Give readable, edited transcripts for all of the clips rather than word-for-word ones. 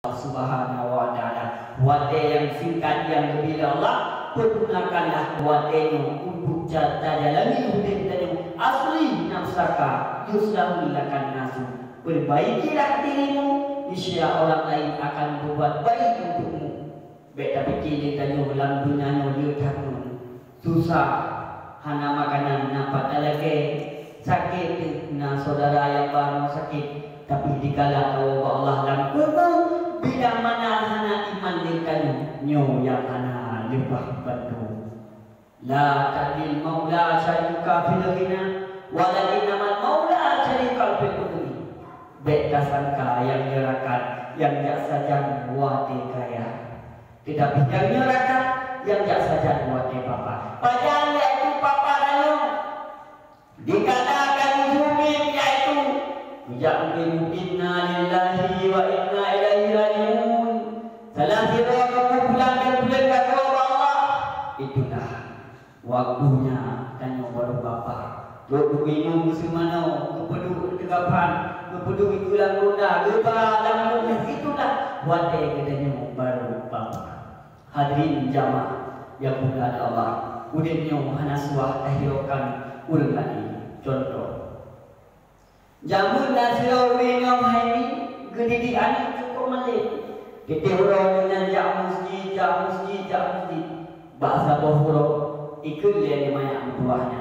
Subhanahu wa ta'ala. Wate yang singkat yang bila Allah pergunakanlah watenya untuk jalan hidup dan asli nafsaka yuslahu lakan nasu. Perbaikilah dirimu, niscaya orang lain akan berbuat baik untukmu. Baik tapi kini tanya dalam dunia dia takut susah hana makanan nampak lagi sakit na saudara yang baru sakit tapi dikala tahu Allah dalam kubur bila mana hana iman dengan nyo yang hana lebah bantu la tadil maula syarika fil ghina walakin amal maula syarika fil qudri beda sangka yang nyerakat yang tak saja wati kaya tetapi yang nyerakat yang tak saja wati papa padahal yaitu papa lalu dikatakan mumin yaitu ya'lamu inna lillahi wa inna ilaihi raji'un. Salah satu kamu pulang kata Allah. Itulah waktunya tanya baru bapa. Duk bingung semana, kepedu degapan, kepedu itulah roda, gebalang itulah wate katanya baru bapa. Hadirin jamaah yang mulia Allah. Udinnya hana suah tahirkan urang lagi. Contoh jamun nasiro winong haini gedidi ani cukup malik kita orang dengan jak masjid bahasa bohro ikut dia ni banyak buahnya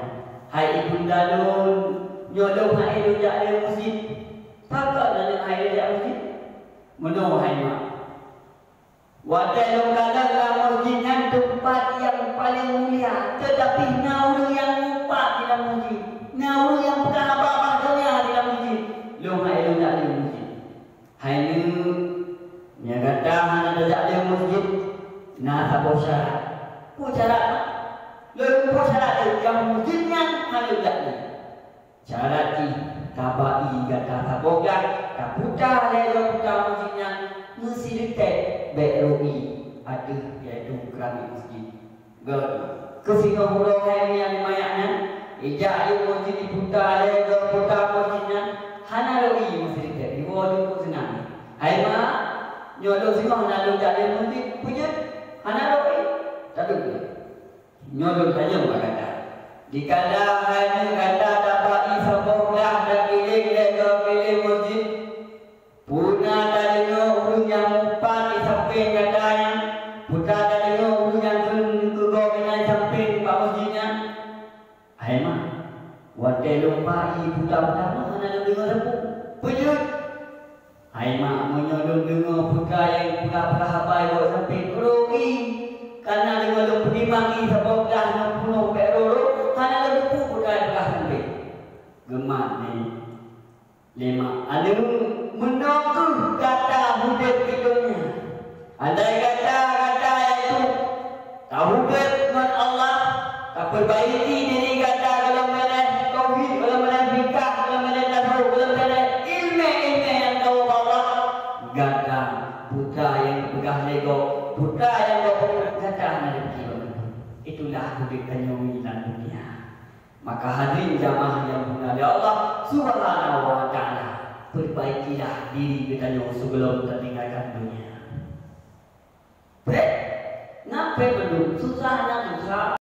hai ibun dalun nyodong hai lu jak dia masjid pakak dalam hai dia masjid meno hai mak wadai kadang lah masjid yang tempat yang paling mulia tetapi nauru yang empat di dalam masjid nauru yang bukan apa-apa lu hai lu tak ada masjid hai lu nya kata hana tak ada masjid nah apa syarat apa syarat lu apa syarat yang masjidnya hana tak ada syarat ni tabai kata taboga kaputa le puta masjidnya mesti dekat BRI ada iaitu keramik masjid gak kesino huruf hai yang mayaknya ijak lu masjid puta le puta masjidnya hana loi mesti dekat di bawah tu senang hai mak nyodok semua hana loi tak ada mesti punya hana loi tak ada nyodok saja mak kata dikala hanya kata tabai saboglah dan pilih masjid puna tadinya urung yang empat di samping katanya putra tadinya urung yang kegomengan samping pak masjidnya hai mak wate lupa putra-putra mana ada dengar apa pejut hai mak menyodong dengar putra yang pura-pura hapai buat sampai kerugi karena dengar lu pergi mangi sebab dah 60 peroro karena lu putra belah sampai gemak ni lima ada menunggu kata budak hidupnya andai kata itu tahu dengan Allah tak perbaiki diri kata kalau meleh tauhid kalau meleh fikah kalau meleh tasawuf kalau meleh ilmu yang tahu Allah gata putra yang pegah lego putra yang kata ada itulah budikannya dalam dunia maka hadirin jamaah yang mulia Allah Subhanahu wa ta'ala perbaikilah diri kita sebelum kita tinggalkan dunia. Nampai belum susah nak susah.